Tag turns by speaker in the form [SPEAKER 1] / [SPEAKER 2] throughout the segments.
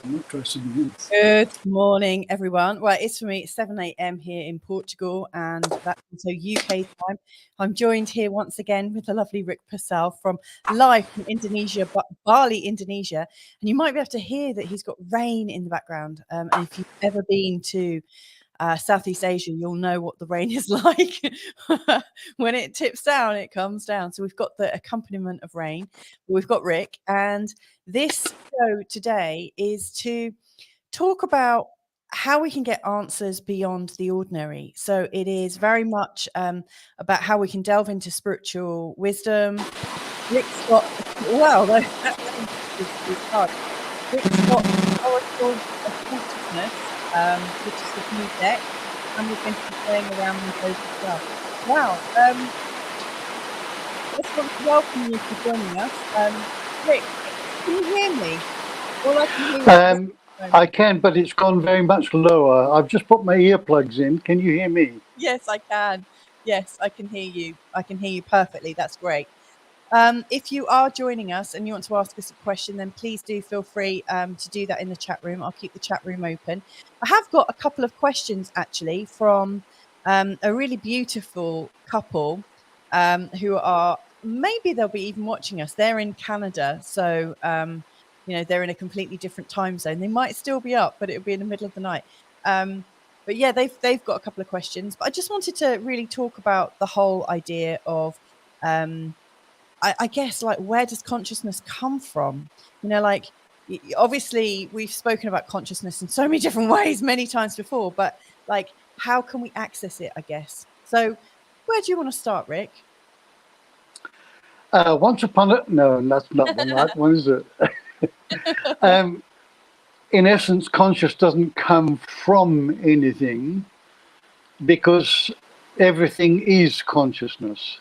[SPEAKER 1] I'm not trying something else.
[SPEAKER 2] Good morning, everyone. Well, it's for me, it's 7 a.m. here in Portugal, and that's also UK time. I'm joined here once again with the lovely Rick Pursell from live from Indonesia, Bali, Indonesia. And you might be able to hear that he's got rain in the background. And if you've ever been to Southeast Asia, you'll know what the rain is like. When it tips down, it comes down. So we've got the accompaniment of rain. We've got Rick, and this show today is to talk about how we can get answers beyond the ordinary. So it is very much about how we can delve into spiritual wisdom. Rick's got, wow, that is hard. Rick's got Oracle of Consciousness, which is the new deck, and we're going to be playing around with those as well. Wow. I just want to welcome you for joining us. Rick, can you hear me? All I can hear is
[SPEAKER 1] I can, but it's gone very much lower. I've just put my earplugs in. Can you hear me?
[SPEAKER 2] Yes, I can. Yes, I can hear you. I can hear you perfectly. That's great. If you are joining us and you want to ask us a question, then please do feel free to do that in the chat room. I'll keep the chat room open. I have got a couple of questions actually from a really beautiful couple who are, maybe they'll be even watching us. They're in Canada, so they're in a completely different time zone. They might still be up, but it'll be in the middle of the night. But yeah, they've got a couple of questions. But I just wanted to really talk about the whole idea of, I guess, like, where does consciousness come from? Obviously we've spoken about consciousness in so many different ways many times before, but like, how can we access it, I guess? So where do you want to start, Rick?
[SPEAKER 1] Once upon a... No, that's not the right one, is it? In essence, conscious doesn't come from anything because everything is consciousness.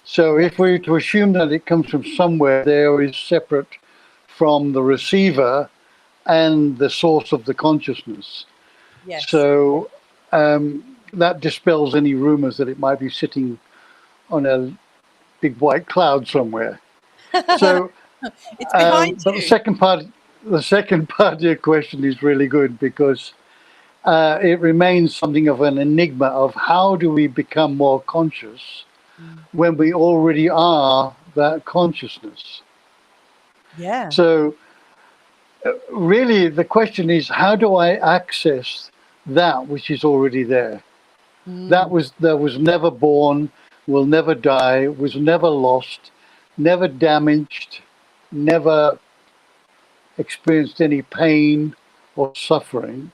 [SPEAKER 1] So if we were to assume that it comes from somewhere, there is separate from the receiver and the source of the consciousness.
[SPEAKER 2] Yes.
[SPEAKER 1] So that dispels any rumors that it might be sitting on a big white cloud somewhere. So
[SPEAKER 2] it's behind you.
[SPEAKER 1] But the second part of your question is really good because it remains something of an enigma of how do we become more conscious when we already are that consciousness.
[SPEAKER 2] Yeah.
[SPEAKER 1] So really the question is, how do I access that which is already there? That was never born, will never die, was never lost, never damaged, never experienced any pain or suffering.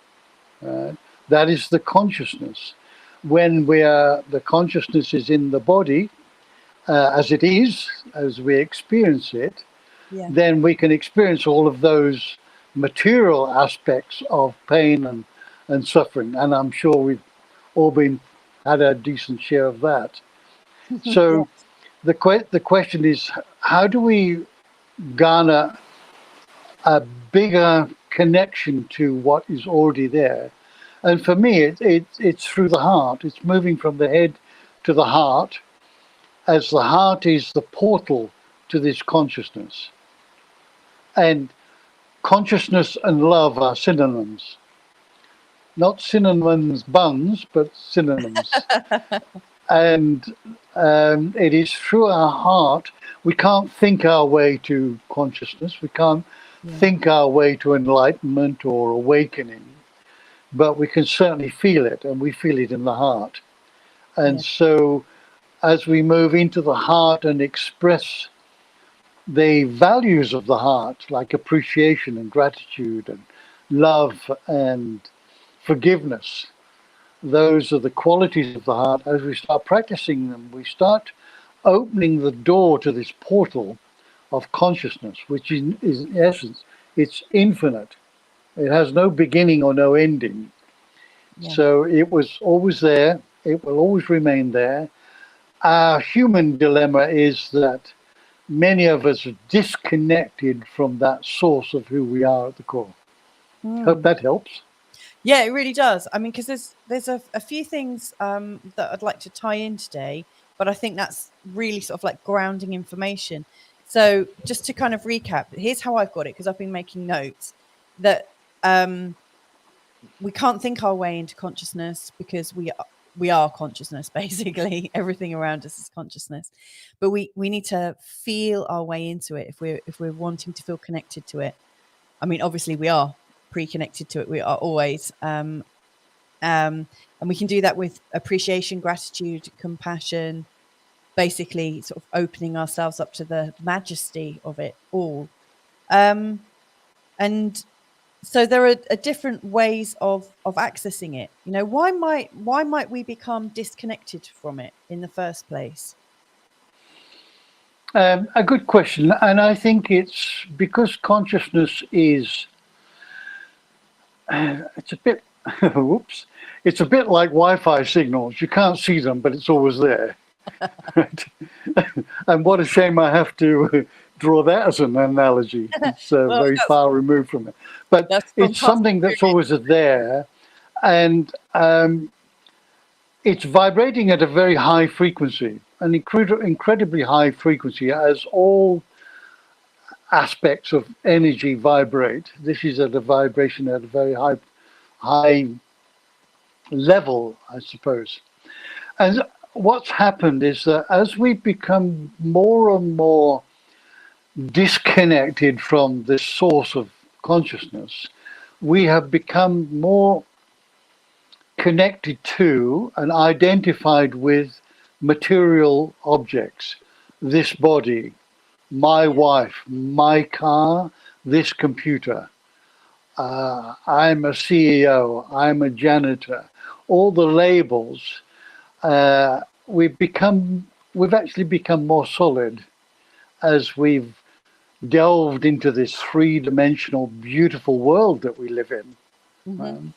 [SPEAKER 1] That is the consciousness. When the consciousness is in the body, as it is, as we experience it, then we can experience all of those material aspects of pain and suffering. And I'm sure we've all had a decent share of that. So the question is, how do we garner a bigger connection to what is already there? And for me, it's through the heart. It's moving from the head to the heart, as the heart is the portal to this consciousness. And consciousness and love are synonyms. Not synonyms buns, but synonyms. And it is through our heart. We can't think our way to consciousness. We can't think our way to enlightenment or awakening. But we can certainly feel it, and we feel it in the heart. And so as we move into the heart and express the values of the heart, like appreciation and gratitude and love and forgiveness, those are the qualities of the heart. As we start practicing them, we start opening the door to this portal of consciousness, which is in essence, it's infinite. It has no beginning or no ending. So it was always there. It will always remain there. Our human dilemma is that many of us are disconnected from that source of who we are at the core. Hope that helps.
[SPEAKER 2] Yeah, it really does. I mean, because there's a few things that I'd like to tie in today, but I think that's really sort of like grounding information. So just to kind of recap, here's how I've got it, because I've been making notes. that we can't think our way into consciousness because we are consciousness, basically. Everything around us is consciousness, but we need to feel our way into it if we're wanting to feel connected to it. I mean, obviously we are pre-connected to it. We are always, and we can do that with appreciation, gratitude, compassion, basically sort of opening ourselves up to the majesty of it all. And so there are different ways of accessing it. You know, why might we become disconnected from it in the first place?
[SPEAKER 1] A good question, and I think it's because consciousness is it's a bit whoops, it's a bit like Wi-Fi signals. You can't see them, but it's always there. Right? And what a shame I have to draw that as an analogy. It's
[SPEAKER 2] Well,
[SPEAKER 1] very far removed from it, but
[SPEAKER 2] that's
[SPEAKER 1] it's something that's always there, and it's vibrating at a very high frequency, an incredibly high frequency, as all aspects of energy vibrate. This is at a vibration at a very high level, I suppose. And what's happened is that as we become more and more disconnected from this source of consciousness, we have become more connected to and identified with material objects. This body, my wife, my car, this computer. I'm a CEO, I'm a janitor. All the labels, we've actually become more solid as we've delved into this three-dimensional, beautiful world that we live in.
[SPEAKER 2] Mm-hmm.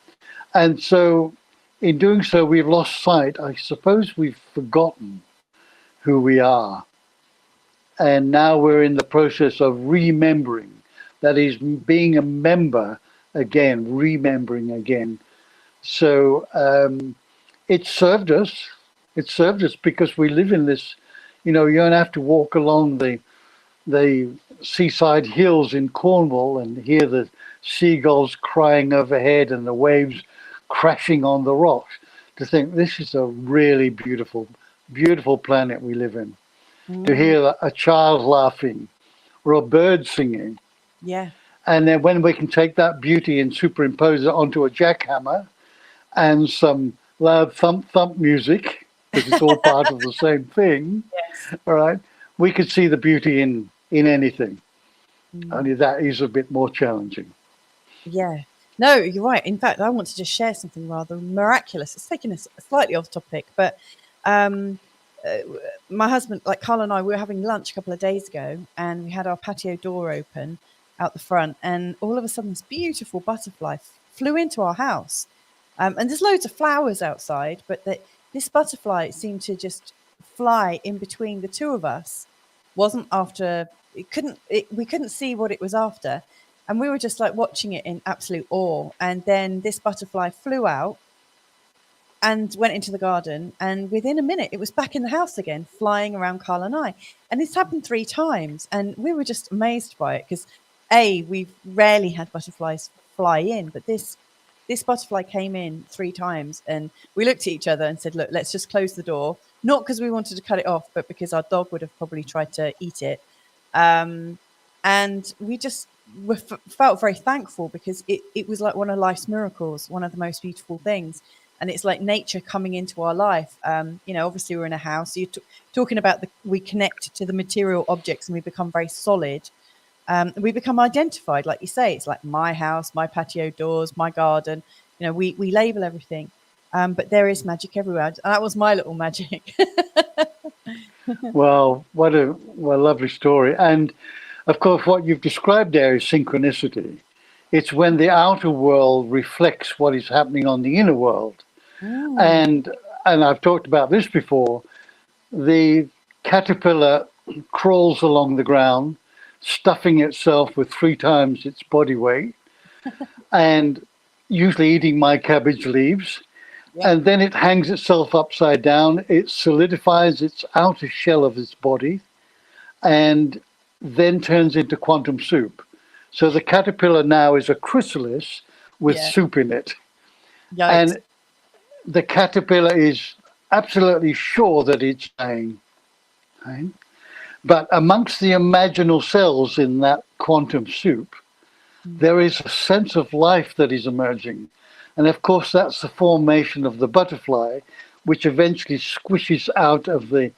[SPEAKER 1] And so in doing so, we've lost sight. I suppose we've forgotten who we are. And now we're in the process of remembering. That is, being a member again, remembering again. So it served us. It served us because we live in this, you don't have to walk along the seaside hills in Cornwall and hear the seagulls crying overhead and the waves crashing on the rocks to think this is a really beautiful, beautiful planet we live in. To hear a child laughing or a bird singing.
[SPEAKER 2] Yeah.
[SPEAKER 1] And then when we can take that beauty and superimpose it onto a jackhammer and some loud thump music, because it's all part of the same thing,
[SPEAKER 2] Yes.
[SPEAKER 1] all right, we could see the beauty in anything. Only that is a bit more challenging.
[SPEAKER 2] Yeah. No, you're right. In fact, I want to just share something rather miraculous. It's taking us slightly off topic, but my husband, like Carl and I, we were having lunch a couple of days ago and we had our patio door open out the front, and all of a sudden this beautiful butterfly flew into our house. And there's loads of flowers outside, but this butterfly seemed to just fly in between the two of us. Wasn't after, we couldn't see what it was after. And we were just like watching it in absolute awe. And then this butterfly flew out and went into the garden. And within a minute, it was back in the house again, flying around Carl and I. And it's happened 3 times. And we were just amazed by it because, we've rarely had butterflies fly in. But this butterfly came in 3 times. And we looked at each other and said, look, let's just close the door. Not because we wanted to cut it off, but because our dog would have probably tried to eat it. And we just felt very thankful because it was like one of life's miracles, one of the most beautiful things. And it's like nature coming into our life. Obviously we're in a house. So you're talking about we connect to the material objects and we become very solid. We become identified, like you say. It's like my house, my patio doors, my garden. We label everything. But there is magic everywhere. And that was my little magic.
[SPEAKER 1] Well, what a lovely story. And of course, what you've described there is synchronicity. It's when the outer world reflects what is happening on the inner world. And I've talked about this before. The caterpillar crawls along the ground, stuffing itself with 3 times its body weight, and usually eating my cabbage leaves. Yeah. And then it hangs itself upside down. It solidifies its outer shell of its body and then turns into quantum soup. So the caterpillar now is a chrysalis with
[SPEAKER 2] Yeah.
[SPEAKER 1] soup in it.
[SPEAKER 2] Yikes.
[SPEAKER 1] And the caterpillar is absolutely sure that it's dying. Right? But amongst the imaginal cells in that quantum soup, there is a sense of life that is emerging. And of course, that's the formation of the butterfly, which eventually squishes out of the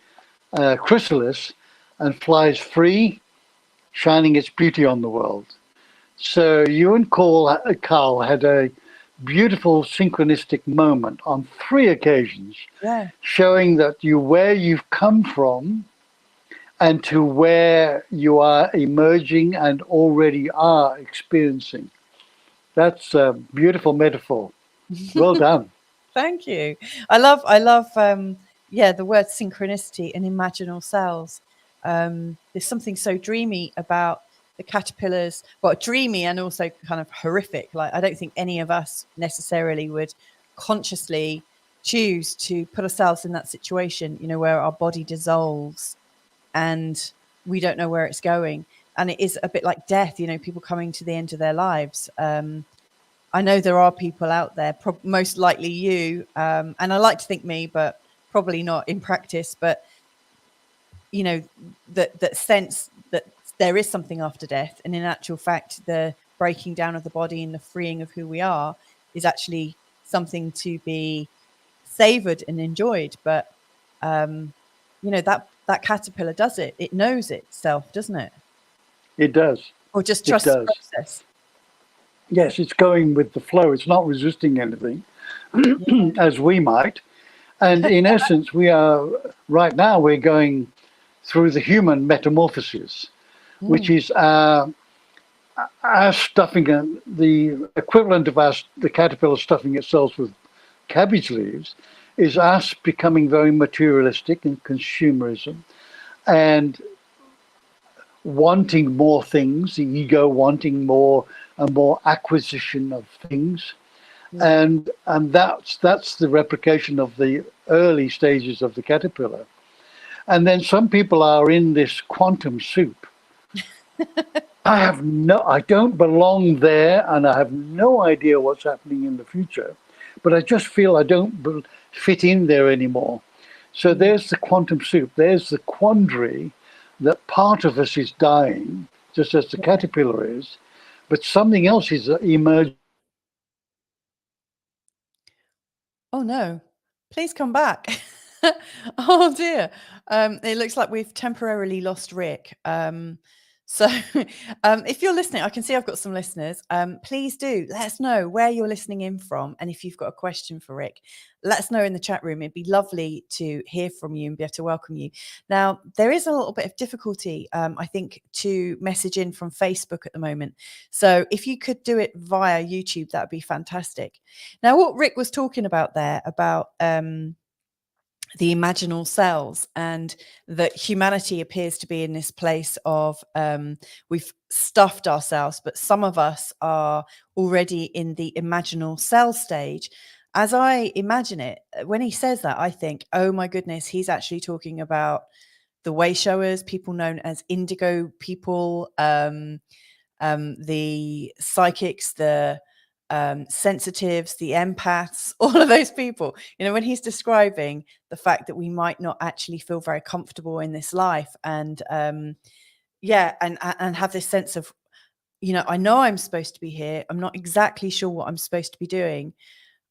[SPEAKER 1] chrysalis and flies free, shining its beauty on the world. So you and Carl had a beautiful synchronistic moment on 3 occasions,
[SPEAKER 2] Yeah.
[SPEAKER 1] showing that where you've come from and to where you are emerging and already are experiencing. That's a beautiful metaphor. Well done.
[SPEAKER 2] Thank you. I love the word synchronicity and imaginal cells. There's something so dreamy about the caterpillars, well, dreamy and also kind of horrific. Like, I don't think any of us necessarily would consciously choose to put ourselves in that situation, where our body dissolves and we don't know where it's going. And it is a bit like death, people coming to the end of their lives. I know there are people out there, most likely you, and I like to think me, but probably not in practice, but that sense that there is something after death. And in actual fact, the breaking down of the body and the freeing of who we are is actually something to be savored and enjoyed. But, that caterpillar does it. It knows itself, doesn't it?
[SPEAKER 1] It does.
[SPEAKER 2] Or just
[SPEAKER 1] It
[SPEAKER 2] trusts the
[SPEAKER 1] does.
[SPEAKER 2] process.
[SPEAKER 1] Yes, it's going with the flow. It's not resisting anything, as we might. And in essence, right now, we're going through the human metamorphosis, which is our stuffing, the equivalent of the caterpillar stuffing itself with cabbage leaves, is us becoming very materialistic and consumerism and wanting more things, the ego wanting more and more acquisition of things. And that's the replication of the early stages of the caterpillar. And then some people are in this quantum soup. I don't belong there, and I have no idea what's happening in the future, but I just feel I don't fit in there anymore. So there's the quantum soup. There's the quandary that part of us is dying, just as the caterpillar is, but something else is emerging.
[SPEAKER 2] Oh no, please come back. Oh dear. It looks like we've temporarily lost Rick. So if you're listening, I can see I've got some listeners. Please do let us know where you're listening in from. And if you've got a question for Rick, let us know in the chat room. It'd be lovely to hear from you and be able to welcome you. Now, there is a little bit of difficulty, I think, to message in from Facebook at the moment. So if you could do it via YouTube, that would be fantastic. Now, what Rick was talking about there, about the imaginal cells, and that humanity appears to be in this place of we've stuffed ourselves, but some of us are already in the imaginal cell stage. As I imagine it, when he says that, I think, oh my goodness, he's actually talking about the way showers, people known as indigo people, the psychics, the sensitives, the empaths, all of those people. When he's describing the fact that we might not actually feel very comfortable in this life, and and have this sense of, I know I'm supposed to be here. I'm not exactly sure what I'm supposed to be doing.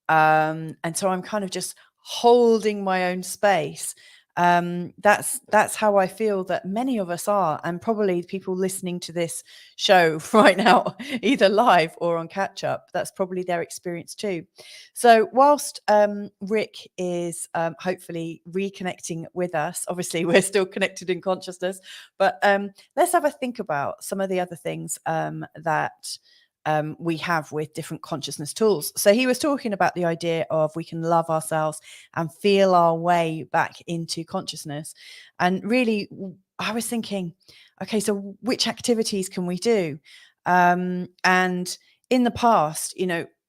[SPEAKER 2] And so I'm kind of just holding my own space. That's how I feel that many of us are, and probably people listening to this show right now, either live or on catch up, that's probably their experience too. So whilst Rick is hopefully reconnecting with us, obviously we're still connected in consciousness, but let's have a think about some of the other things that we have with different consciousness tools. So he was talking about the idea of we can love ourselves and feel our way back into consciousness. And really, I was thinking, okay, so which activities can we do? And in the past,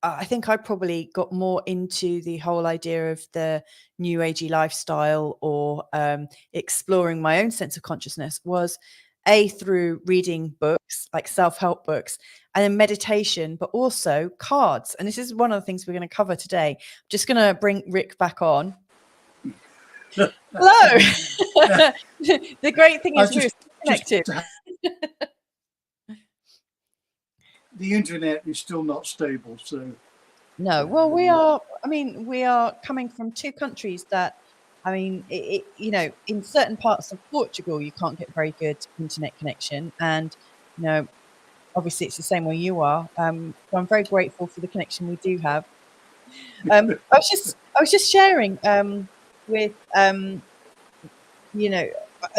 [SPEAKER 2] I think I probably got more into the whole idea of the new agey lifestyle, or exploring my own sense of consciousness, was through reading books, like self-help books, and then meditation, but also cards. And this is one of the things we're going to cover today. Just going to bring Rick back on. Hello. The great thing is we're connected.
[SPEAKER 1] The internet is still not stable, so.
[SPEAKER 2] No, well, we are coming from two countries that, you know, in certain parts of Portugal, you can't get very good internet connection. And, you know, obviously it's the same where you are. So I'm very grateful for the connection we do have. I was just sharing with, you know,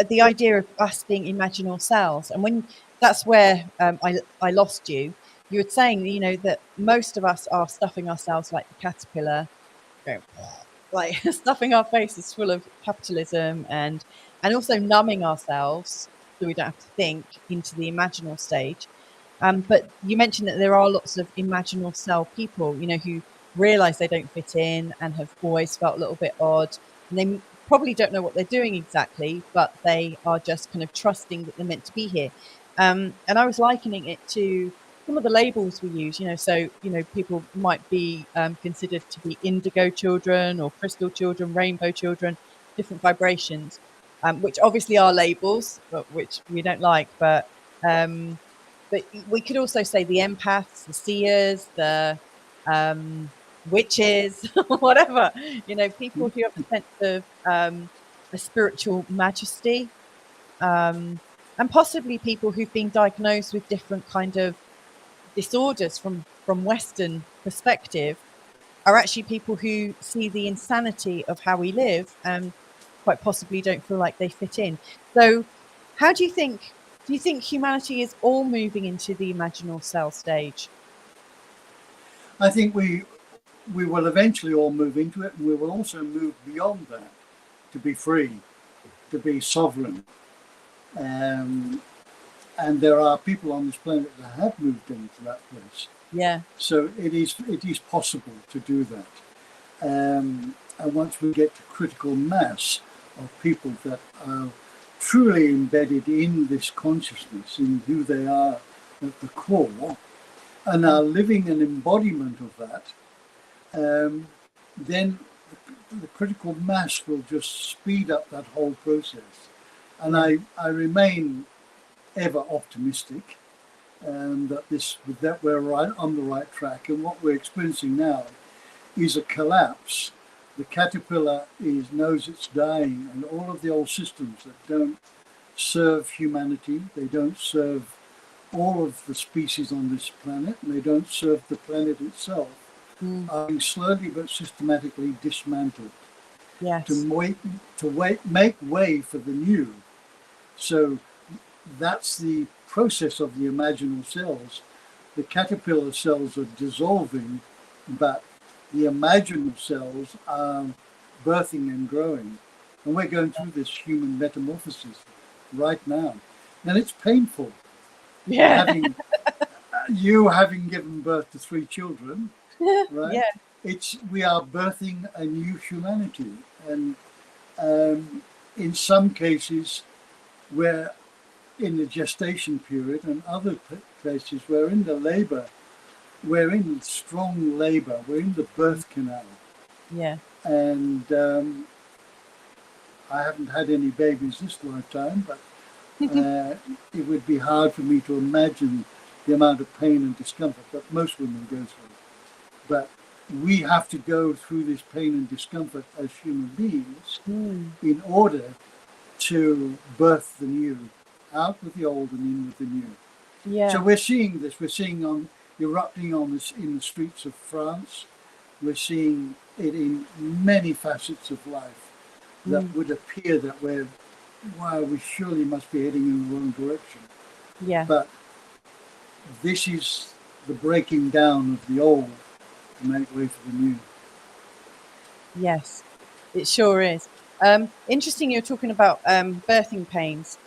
[SPEAKER 2] the idea of us being imaginal selves. And when that's where I lost you. You were saying, you know, that most of us are stuffing ourselves like the caterpillar, like stuffing our faces full of capitalism and also numbing ourselves so we don't have to think into the imaginal stage. But you mentioned that there are lots of imaginal cell people, you know, who realize they don't fit in and have always felt a little bit odd. And they probably don't know what they're doing exactly, but they are just kind of trusting that they're meant to be here. And I was likening it to some of the labels we use, you know, so, you know, people might be considered to be indigo children or crystal children, rainbow children, different vibrations, which obviously are labels, but which we don't like. But we could also say the empaths, the seers, the witches, whatever, you know, people who have a sense of a spiritual majesty, and possibly people who've been diagnosed with different kind of disorders from Western perspective are actually people who see the insanity of how we live and quite possibly don't feel like they fit in. So how do you think humanity is all moving into the imaginal cell stage?
[SPEAKER 1] I think we will eventually all move into it, and we will also move beyond that to be free, to be sovereign. And there are people on this planet that have moved into that place.
[SPEAKER 2] Yeah.
[SPEAKER 1] So it is possible to do that. And once we get to critical mass of people that are truly embedded in this consciousness, in who they are at the core, and are living an embodiment of that, then the critical mass will just speed up that whole process. And I remain ever optimistic that we're right on the right track. And what we're experiencing now is a collapse. The caterpillar knows it's dying, and all of the old systems that don't serve humanity, they don't serve all of the species on this planet, and they don't serve the planet itself, are being slowly but systematically dismantled.
[SPEAKER 2] Yes.
[SPEAKER 1] To make way for the new. So that's the process of the imaginal cells. The caterpillar cells are dissolving, but the imaginal cells are birthing and growing. And we're going through this human metamorphosis right now. And it's painful.
[SPEAKER 2] Yeah.
[SPEAKER 1] Having given birth to 3 children, right?
[SPEAKER 2] Yeah.
[SPEAKER 1] We are birthing a new humanity. And in some cases, we're in the gestation period, and other places we're in the labor, we're in strong labor, we're in the birth canal.
[SPEAKER 2] Yeah.
[SPEAKER 1] And I haven't had any babies this lifetime, but it would be hard for me to imagine the amount of pain and discomfort that most women go through. But we have to go through this pain and discomfort as human beings in order to birth the new, out with the old and in with the new.
[SPEAKER 2] Yeah.
[SPEAKER 1] So we're seeing this. We're seeing erupting in the streets of France. We're seeing it in many facets of life that would appear that we surely must be heading in the wrong direction.
[SPEAKER 2] Yeah.
[SPEAKER 1] But this is the breaking down of the old to make way for the new.
[SPEAKER 2] Yes, it sure is. Interesting you're talking about birthing pains.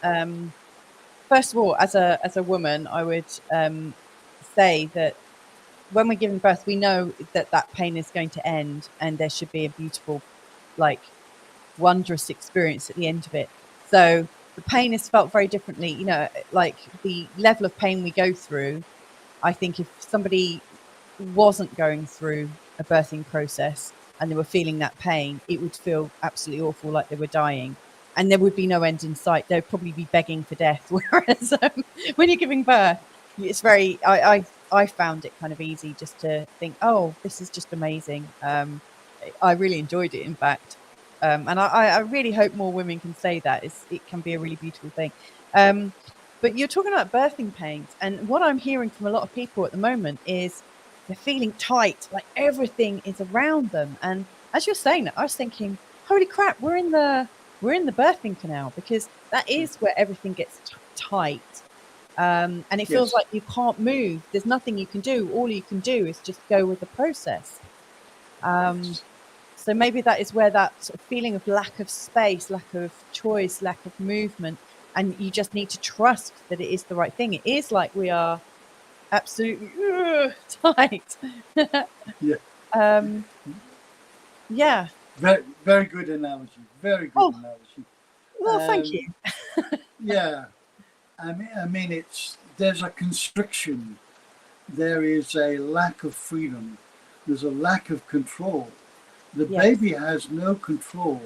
[SPEAKER 2] First of all, as a woman, I would say that when we're giving birth, we know that pain is going to end, and there should be a beautiful, like, wondrous experience at the end of it. So the pain is felt very differently. You know, like the level of pain we go through, I think if somebody wasn't going through a birthing process and they were feeling that pain, it would feel absolutely awful, like they were dying, and there would be no end in sight. They'd probably be begging for death. Whereas when you're giving birth, it's very, I found it kind of easy just to think, oh, this is just amazing. I really enjoyed it, in fact. And I really hope more women can say that. It can be a really beautiful thing. But you're talking about birthing pains, and what I'm hearing from a lot of people at the moment is they're feeling tight, like everything is around them. And as you're saying that, I was thinking, holy crap, we're in the birthing canal, because that is where everything gets tight. And it feels
[SPEAKER 1] Yes.
[SPEAKER 2] like you can't move. There's nothing you can do. All you can do is just go with the process.
[SPEAKER 1] Yes.
[SPEAKER 2] So maybe that is where that sort of feeling of lack of space, lack of choice, lack of movement, and you just need to trust that it is the right thing. It is like we are absolutely tight.
[SPEAKER 1] Yeah.
[SPEAKER 2] Yeah.
[SPEAKER 1] Very, very good analogy. Very good
[SPEAKER 2] Oh,
[SPEAKER 1] analogy.
[SPEAKER 2] well, thank you.
[SPEAKER 1] Yeah. I mean, there's a constriction. There is a lack of freedom. There's a lack of control. The
[SPEAKER 2] Yes.
[SPEAKER 1] baby has no control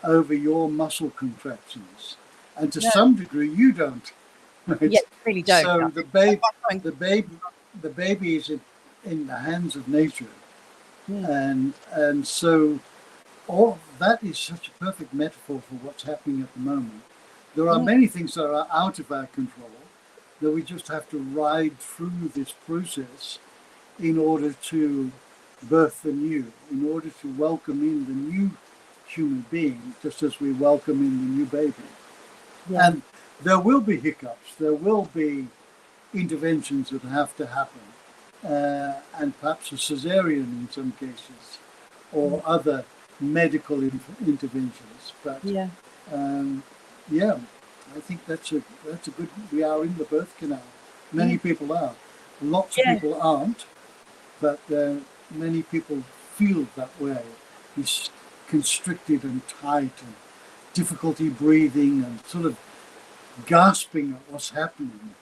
[SPEAKER 1] over your muscle contractions, and to
[SPEAKER 2] No.
[SPEAKER 1] some degree, you don't. Right?
[SPEAKER 2] Yeah, you really don't.
[SPEAKER 1] So
[SPEAKER 2] No.
[SPEAKER 1] the baby is in the hands of nature,
[SPEAKER 2] Mm.
[SPEAKER 1] and so all that is such a perfect metaphor for what's happening at the moment. There are
[SPEAKER 2] Mm.
[SPEAKER 1] many things that are out of our control that we just have to ride through this process in order to birth the new, in order to welcome in the new human being, just as we welcome in the new baby.
[SPEAKER 2] Yeah.
[SPEAKER 1] And there will be hiccups, there will be interventions that have to happen, and perhaps a cesarean in some cases, or other medical interventions. But
[SPEAKER 2] Yeah.
[SPEAKER 1] yeah, I think that's a good. We are in the birth canal. Many people are. Lots of
[SPEAKER 2] Yeah.
[SPEAKER 1] people aren't, but many people feel that way. It's constricted and tight, and difficulty breathing, and sort of gasping at what's happening.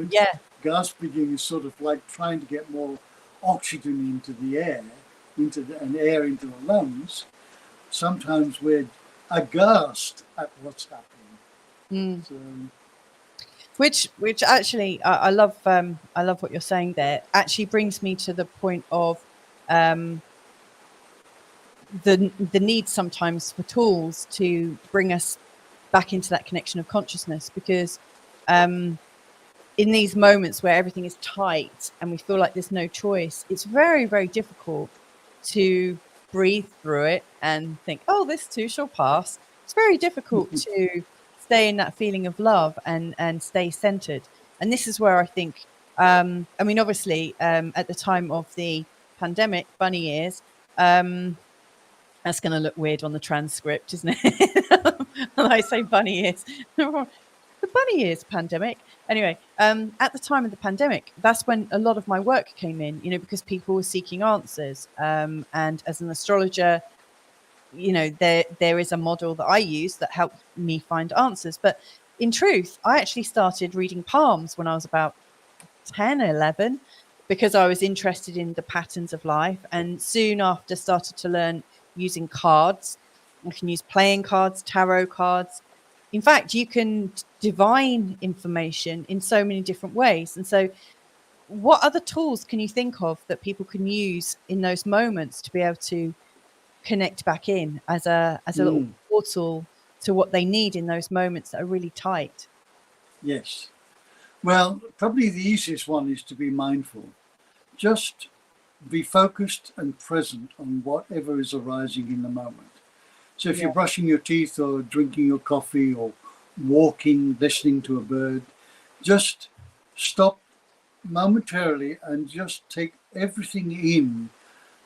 [SPEAKER 2] Yeah.
[SPEAKER 1] Gasping is sort of like trying to get more oxygen into the air, and air into the lungs. Sometimes we're aghast at what's happening.
[SPEAKER 2] Mm.
[SPEAKER 1] So,
[SPEAKER 2] Which actually, I love what you're saying there. Actually brings me to the point of the need sometimes for tools to bring us back into that connection of consciousness, because in these moments where everything is tight and we feel like there's no choice, it's very, very difficult to breathe through it and think, oh, this too shall pass. It's very difficult to stay in that feeling of love and stay centered. And this is where I think, I mean, obviously, at the time of the pandemic, bunny ears, that's going to look weird on the transcript, isn't it? When I say bunny ears. The bunny ears pandemic. Anyway, at the time of the pandemic, that's when a lot of my work came in, you know, because people were seeking answers. And as an astrologer, you know, there is a model that I use that helped me find answers. But in truth, I actually started reading palms when I was about 10, 11, because I was interested in the patterns of life. And soon after started to learn using cards. I can use playing cards, tarot cards. In fact, you can divine information in so many different ways. And so what other tools can you think of that people can use in those moments to be able to connect back in as a little portal to what they need in those moments that are really tight?
[SPEAKER 1] yes. Well, probably the easiest one is to be mindful. Just be focused and present on whatever is arising in the moment. So if
[SPEAKER 2] Yeah.
[SPEAKER 1] you're brushing your teeth or drinking your coffee or walking, listening to a bird, just stop momentarily and just take everything in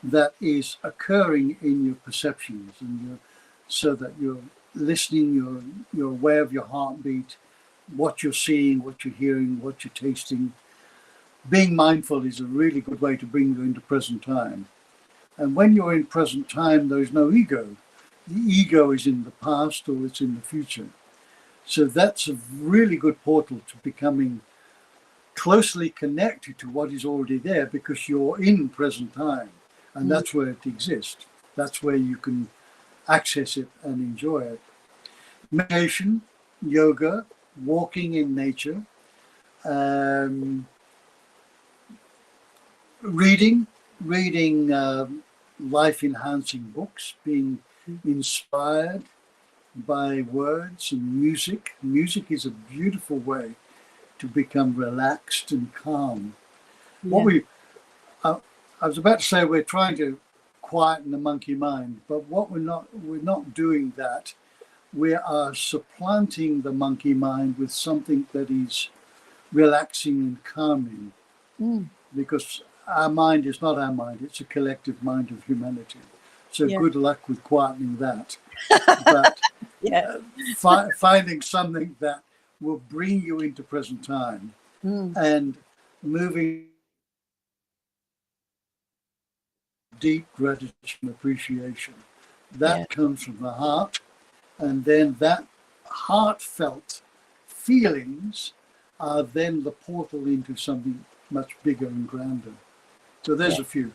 [SPEAKER 1] that is occurring in your perceptions, and so that you're listening, you're aware of your heartbeat, what you're seeing, what you're hearing, what you're tasting. Being mindful is a really good way to bring you into present time. And when you're in present time, there is no ego. The ego is in the past or it's in the future. So that's a really good portal to becoming closely connected to what is already there, because you're in present time, and that's where it exists. That's where you can access it and enjoy it. Meditation, yoga, walking in nature, reading life-enhancing books, being inspired by words and music. Music is a beautiful way to become relaxed and calm.
[SPEAKER 2] Yeah.
[SPEAKER 1] I was about to say we're trying to quieten the monkey mind, but we're not doing that. We are supplanting the monkey mind with something that is relaxing and calming, because our mind is not our mind, it's a collective mind of humanity. So good luck with quietening that. But finding something that will bring you into present time and moving deep gratitude and appreciation. That comes from the heart, and then that heartfelt feelings are then the portal into something much bigger and grander. So there's a few.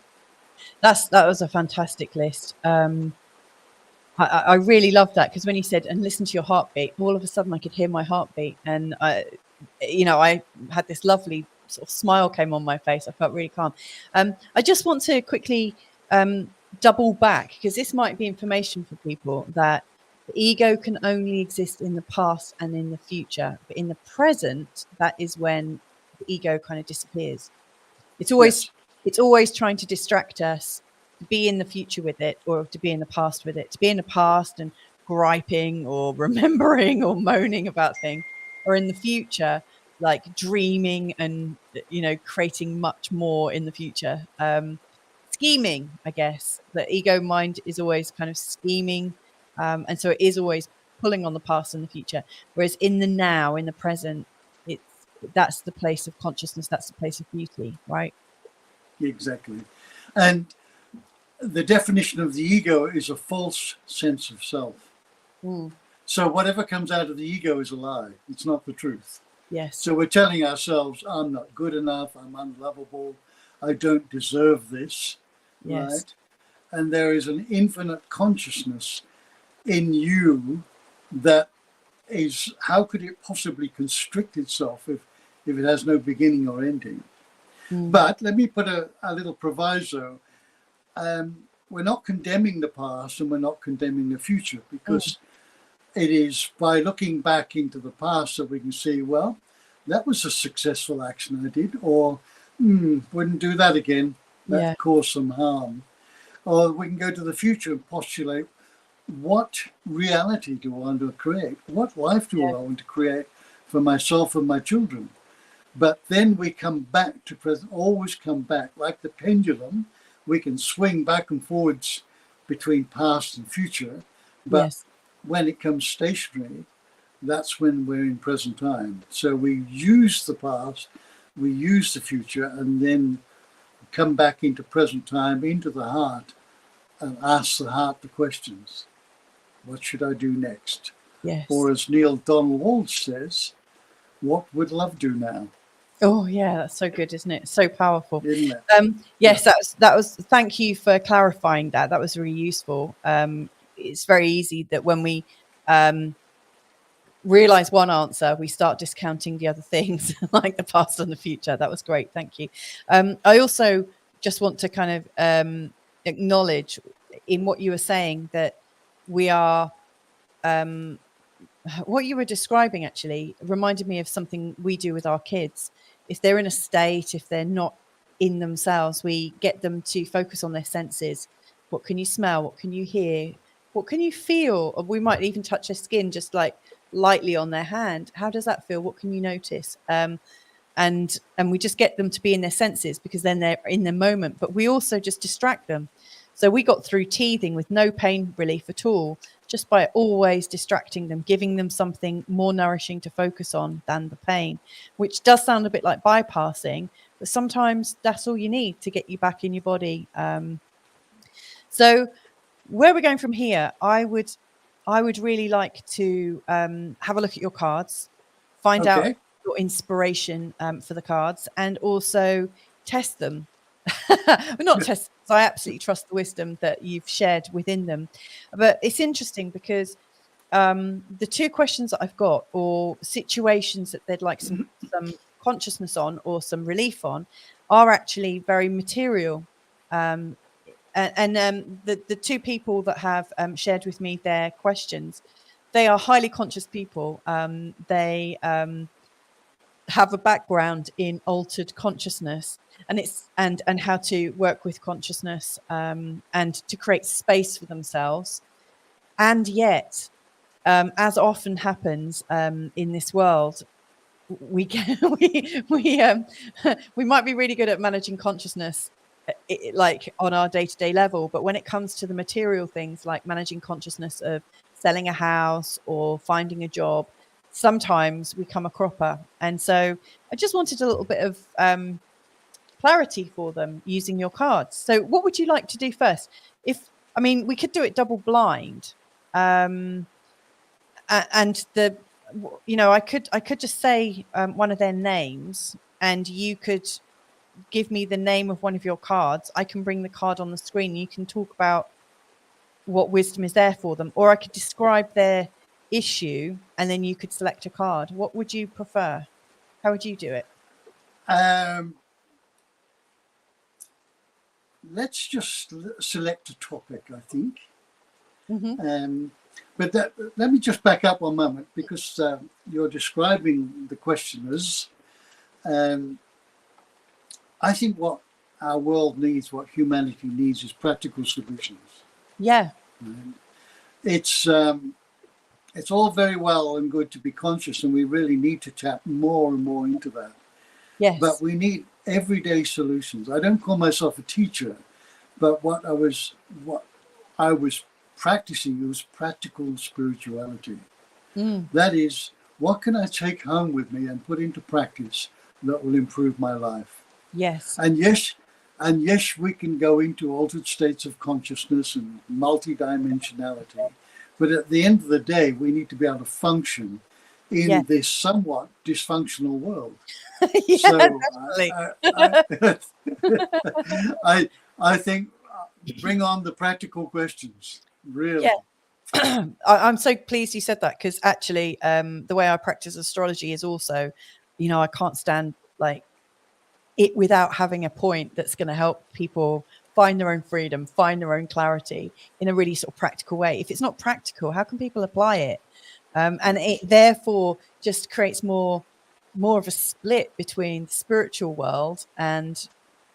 [SPEAKER 2] That was a fantastic list. I really loved that, because when you said, and listen to your heartbeat, all of a sudden I could hear my heartbeat, and I had this lovely sort of smile came on my face. I felt really calm. I just want to quickly double back, because this might be information for people, that the ego can only exist in the past and in the future, but in the present, that is when the ego kind of disappears. It's always trying to distract us to be in the future with it, or to be in the past with it, to be in the past and griping or remembering or moaning about things, or in the future, like dreaming and, creating much more in the future. Scheming, I guess. The ego mind is always kind of scheming. And so it is always pulling on the past and the future. Whereas in the now, in the present, that's the place of consciousness. That's the place of beauty, right?
[SPEAKER 1] Exactly. And the definition of the ego is a false sense of self. So whatever comes out of the ego is a lie. It's not the truth.
[SPEAKER 2] Yes.
[SPEAKER 1] So we're telling ourselves, I'm not good enough, I'm unlovable, I don't deserve this.
[SPEAKER 2] Yes.
[SPEAKER 1] Right? And there is an infinite consciousness in you that is, how could it possibly constrict itself if it has no beginning or ending? But let me put a little proviso. We're not condemning the past, and we're not condemning the future, because it is by looking back into the past that we can see, well, that was a successful action I did, or wouldn't do that again. That caused some harm. Or we can go to the future and postulate, what reality do I want to create? What life do I want to create for myself and my children? But then we come back to present, always come back. Like the pendulum, we can swing back and forwards between past and future. But when it comes stationary, that's when we're in present time. So we use the past, we use the future, and then come back into present time, into the heart, and ask the heart the questions. What should I do next?
[SPEAKER 2] Yes.
[SPEAKER 1] Or as Neil Donald Walsh says, what would love do now?
[SPEAKER 2] Oh yeah, that's so good, isn't it? So powerful.
[SPEAKER 1] Isn't it?
[SPEAKER 2] Yes, that was. Thank you for clarifying that. That was really useful. It's very easy that when we realize one answer, we start discounting the other things, like the past and the future. That was great. Thank you. I also just want to kind of acknowledge in what you were saying that we are. What you were describing actually reminded me of something we do with our kids. If they're in a state, if they're not in themselves, we get them to focus on their senses. What can you smell? What can you hear? What can you feel? Or we might even touch their skin just like lightly on their hand. How does that feel? What can you notice? And we just get them to be in their senses, because then they're in the moment. But we also just distract them. So we got through teething with no pain relief at all, just by always distracting them, giving them something more nourishing to focus on than the pain, which does sound a bit like bypassing, but sometimes that's all you need to get you back in your body. So where we're going from here, I would I would really like to have a look at your cards, find out
[SPEAKER 1] Okay.
[SPEAKER 2] your inspiration for the cards, and also test them. Well, not test, 'cause I absolutely trust the wisdom that you've shared within them. But it's interesting because the two questions that I've got, or situations that they'd like some consciousness on or some relief on, are actually very material. Um, the two people that have shared with me their questions, they are highly conscious people. They have a background in altered consciousness, and it's and how to work with consciousness, and to create space for themselves. And yet, as often happens in this world, we can, we might be really good at managing consciousness, like on our day-to-day level, but when it comes to the material things like managing consciousness of selling a house or finding a job, sometimes we come a cropper. And so I just wanted a little bit of clarity for them using your cards. So what would you like to do first? We could do it double blind, and I could just say one of their names, and you could give me the name of one of your cards. I can bring the card on the screen. You can talk about what wisdom is there for them, or I could describe their issue, and then you could select a card. What would you prefer? How would you do it?
[SPEAKER 1] Let's just select a topic, I think.
[SPEAKER 2] Mm-hmm.
[SPEAKER 1] But let me just back up one moment, because you're describing the questioners. I think what our world needs, what humanity needs, is practical solutions.
[SPEAKER 2] Yeah.
[SPEAKER 1] It's all very well and good to be conscious, and we really need to tap more and more into that.
[SPEAKER 2] Yes.
[SPEAKER 1] But we need everyday solutions. I don't call myself a teacher, but what I was practicing was practical spirituality. That is, what can I take home with me and put into practice that will improve my life?
[SPEAKER 2] Yes.
[SPEAKER 1] And yes, we can go into altered states of consciousness and multidimensionality, but at the end of the day, we need to be able to function in this somewhat dysfunctional world.
[SPEAKER 2] Yeah,
[SPEAKER 1] so I think bring on the practical questions, really.
[SPEAKER 2] Yeah. I'm so pleased you said that, because actually the way I practice astrology is also, I can't stand it without having a point that's going to help people find their own freedom, find their own clarity in a really sort of practical way. If it's not practical, how can people apply it? And it therefore just creates more of a split between the spiritual world and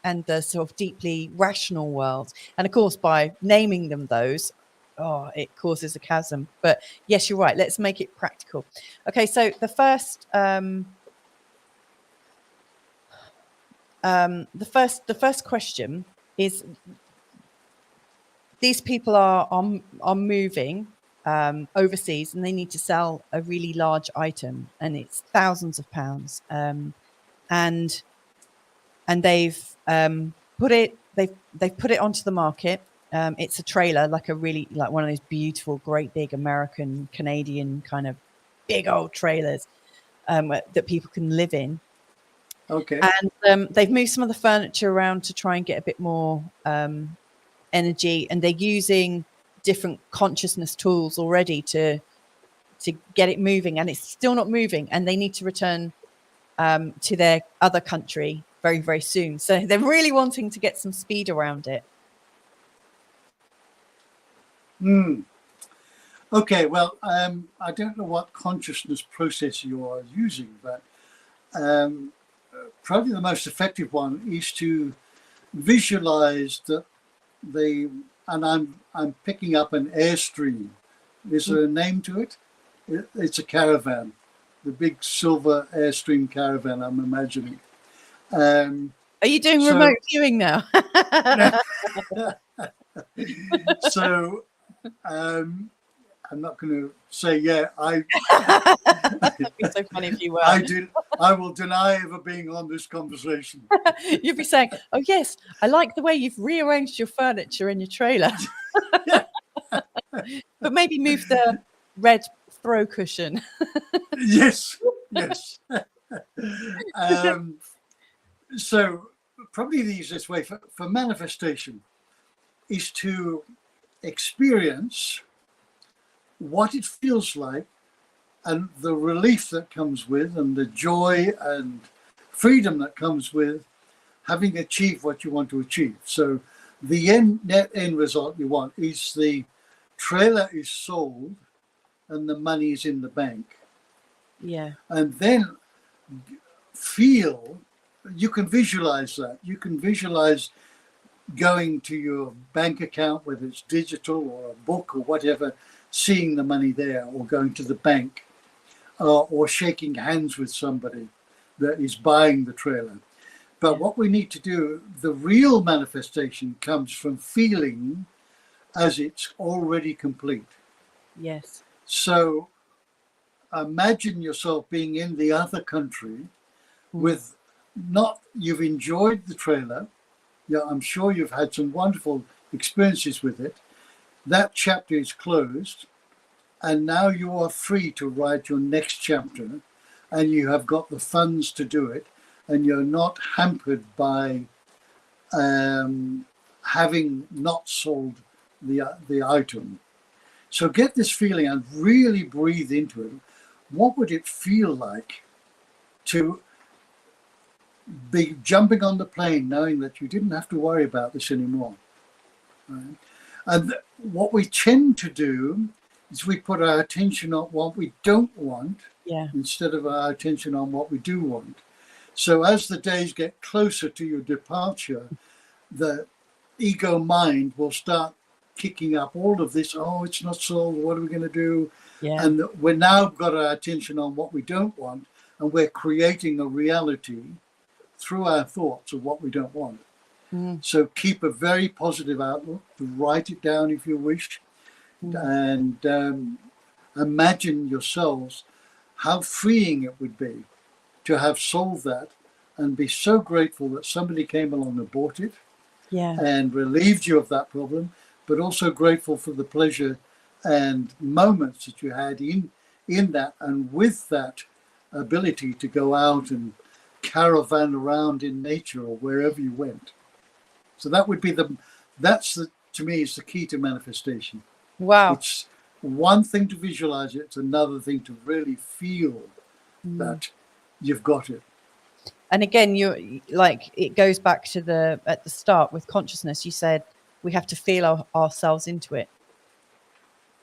[SPEAKER 2] the sort of deeply rational world. And of course, by naming them those, it causes a chasm. But yes, you're right. Let's make it practical. Okay, so the first the first question is: these people are moving overseas, and they need to sell a really large item, and it's thousands of pounds, and they've put it onto the market. It's a trailer, like one of those beautiful, great big American, Canadian kind of big old trailers that people can live in.
[SPEAKER 1] Okay.
[SPEAKER 2] And they've moved some of the furniture around to try and get a bit more energy, and they're using different consciousness tools already to get it moving, and it's still not moving, and they need to return to their other country very, very soon. So they're really wanting to get some speed around it.
[SPEAKER 1] Okay, well, I don't know what consciousness process you are using, but probably the most effective one is to visualize that and I'm picking up an Airstream. Is there a name to it? It's a caravan, the big silver Airstream caravan, I'm imagining.
[SPEAKER 2] Are you doing remote viewing now?
[SPEAKER 1] So I'm not going to say,
[SPEAKER 2] It'd be so funny if you were.
[SPEAKER 1] I will deny ever being on this conversation.
[SPEAKER 2] You'd be saying, "Oh yes, I like the way you've rearranged your furniture in your trailer." But maybe move the red throw cushion.
[SPEAKER 1] Yes, yes. So probably the easiest way for manifestation is to experience what it feels like and the relief that comes with, and the joy and freedom that comes with having achieved what you want to achieve. So the net end result you want is the trailer is sold and the money is in the bank.
[SPEAKER 2] Yeah.
[SPEAKER 1] And then feel, you can visualize that. You can visualize going to your bank account, whether it's digital or a book or whatever, seeing the money there, or going to the bank, or shaking hands with somebody that is buying the trailer. But what we need to do, the real manifestation comes from feeling as it's already complete.
[SPEAKER 2] Yes.
[SPEAKER 1] So imagine yourself being in the other country with you've enjoyed the trailer. Yeah, I'm sure you've had some wonderful experiences with it. That chapter is closed, and now you are free to write your next chapter, and you have got the funds to do it, and you're not hampered by having not sold the item. So get this feeling and really breathe into it. What would it feel like to be jumping on the plane knowing that you didn't have to worry about this anymore? Right? And what we tend to do is we put our attention on what we don't want instead of our attention on what we do want. So as the days get closer to your departure, the ego mind will start kicking up all of this. Oh, it's not sold. What are we going to do?
[SPEAKER 2] Yeah.
[SPEAKER 1] And we're now got our attention on what we don't want, and we're creating a reality through our thoughts of what we don't want. So keep a very positive outlook. Write it down if you wish, and imagine yourselves how freeing it would be to have solved that, and be so grateful that somebody came along and bought it and relieved you of that problem, but also grateful for the pleasure and moments that you had in that, and with that ability to go out and caravan around in nature or wherever you went. So that would be to me, is the key to manifestation.
[SPEAKER 2] Wow.
[SPEAKER 1] It's one thing to visualize it, it's another thing to really feel that you've got it.
[SPEAKER 2] And again, you're like, it goes back to at the start with consciousness, you said we have to feel ourselves into it.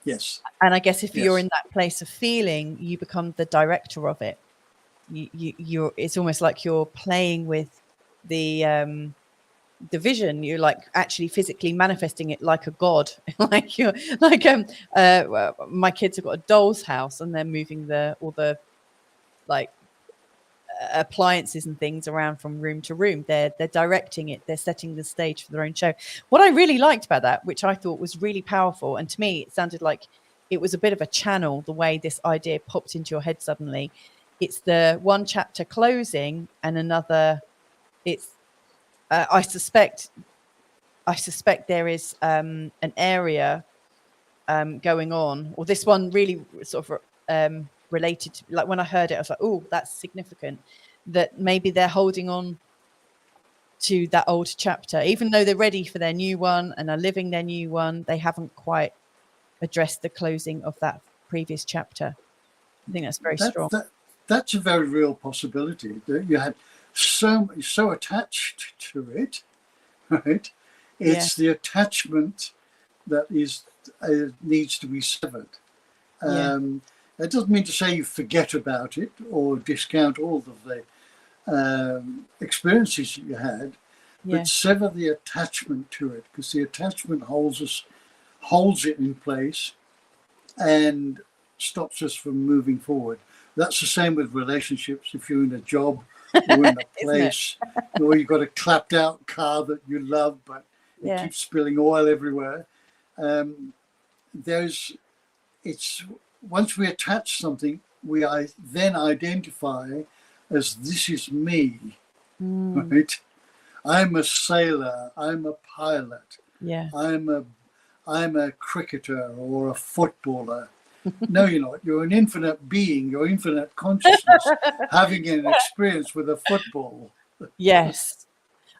[SPEAKER 1] Yes.
[SPEAKER 2] And I guess if you're in that place of feeling, you become the director of it. You're it's almost like you're playing with the vision. You're like actually physically manifesting it like a god. Like you're like my kids have got a doll's house, and they're moving all the like appliances and things around from room to room. They're directing it. They're setting the stage for their own show. What I really liked about that, which I thought was really powerful, and to me it sounded like it was a bit of a channel, the way this idea popped into your head suddenly. It's the one chapter closing and another. It's I suspect there is an area going on, or this one really sort of related to, like when I heard it, I was like, oh, that's significant, that maybe they're holding on to that old chapter, even though they're ready for their new one and are living their new one. They haven't quite addressed the closing of that previous chapter. I think that's very strong.
[SPEAKER 1] That's a very real possibility, that you had so attached to it, right? It's the attachment that needs to be severed. That doesn't mean to say you forget about it or discount all of the experiences that you had, but sever the attachment to it, because the attachment holds it in place and stops us from moving forward. That's the same with relationships. If you're in a job or in a place, or you've got a clapped out car that you love, but it keeps spilling oil everywhere. Once we attach something, we then identify as, this is me, right? I'm a sailor. I'm a pilot.
[SPEAKER 2] Yeah.
[SPEAKER 1] I'm I'm a cricketer or a footballer. No, you're not. You're an infinite being, your infinite consciousness, having an experience with a football.
[SPEAKER 2] Yes.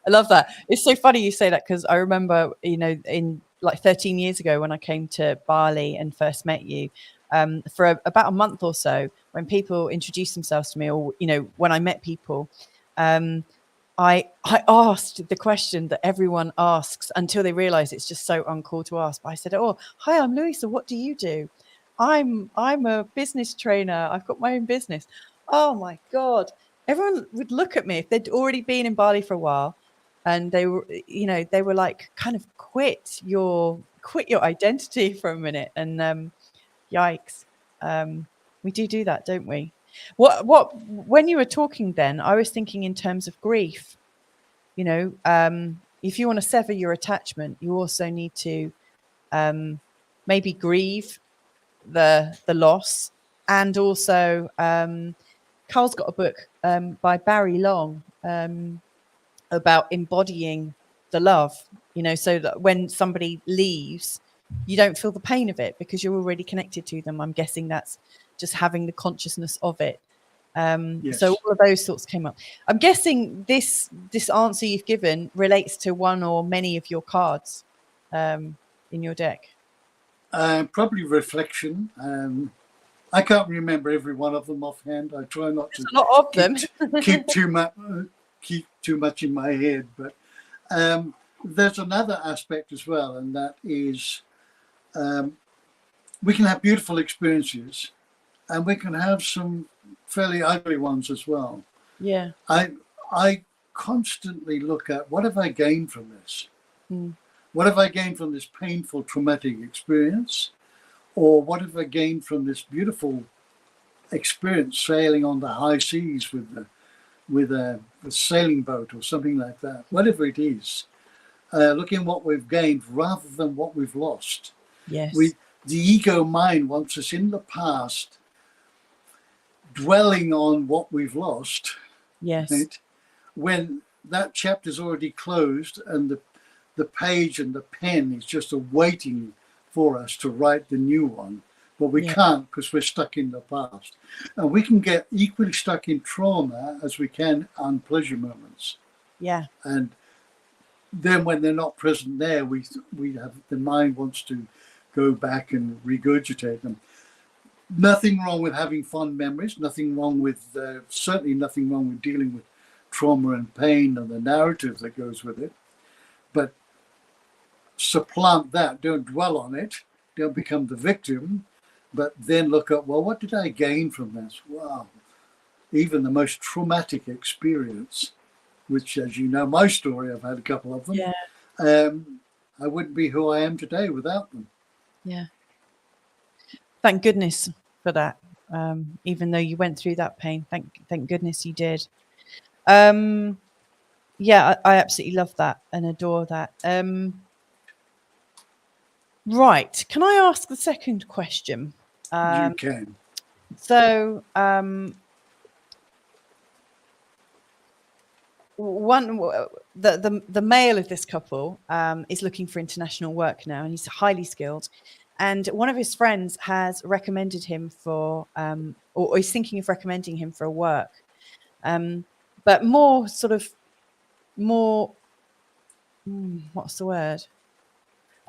[SPEAKER 2] I love that. It's so funny you say that, because I remember, in like 13 years ago when I came to Bali and first met you, for about a month or so, when people introduced themselves to me, or, when I met people, I asked the question that everyone asks until they realize it's just so uncool to ask. But I said, "Oh, hi, I'm Louisa. What do you do?" I'm a business trainer. I've got my own business. Oh my God. Everyone would look at me if they'd already been in Bali for a while, and they were like, kind of quit your identity for a minute. And yikes. We do that, don't we? When you were talking then, I was thinking in terms of grief. If you want to sever your attachment, you also need to maybe grieve the loss. And also, Carl's got a book by Barry Long about embodying the love, so that when somebody leaves, you don't feel the pain of it because you're already connected to them. I'm guessing that's just having the consciousness of it.
[SPEAKER 1] Yes.
[SPEAKER 2] So all of those thoughts came up. I'm guessing this answer you've given relates to one or many of your cards in your deck.
[SPEAKER 1] Probably reflection. I can't remember every one of them offhand. I try not to.
[SPEAKER 2] There's a lot of them.
[SPEAKER 1] keep too much in my head. But there's another aspect as well, and that is we can have beautiful experiences, and we can have some fairly ugly ones as well.
[SPEAKER 2] Yeah.
[SPEAKER 1] I constantly look at, what have I gained from this? What have I gained from this painful, traumatic experience? Or what have I gained from this beautiful experience sailing on the high seas with a sailing boat or something like that? Whatever it is, looking what we've gained rather than what we've lost.
[SPEAKER 2] Yes.
[SPEAKER 1] The ego mind wants us in the past, dwelling on what we've lost.
[SPEAKER 2] Yes.
[SPEAKER 1] Right? When that chapter's already closed and the page and the pen is just awaiting for us to write the new one. But we can't, because we're stuck in the past. And we can get equally stuck in trauma as we can on pleasure moments.
[SPEAKER 2] Yeah.
[SPEAKER 1] And then when they're not present there, we have, the mind wants to go back and regurgitate them. Nothing wrong with having fond memories, nothing wrong with, certainly nothing wrong with dealing with trauma and pain and the narrative that goes with it. But supplant that, don't dwell on it, don't become the victim, but then look at, well, what did I gain from this? Wow, even the most traumatic experience, which, as you know, my story, I've had a couple of them.
[SPEAKER 2] Yeah.
[SPEAKER 1] I wouldn't be who I am today without them.
[SPEAKER 2] Yeah. Thank goodness for that. Even though you went through that pain, thank goodness you did. Yeah, I absolutely love that and adore that. Right. Can I ask the second question?
[SPEAKER 1] You can.
[SPEAKER 2] So, the male of this couple is looking for international work now, and he's highly skilled. And one of his friends has recommended him for, or is thinking of recommending him for a work, but what's the word?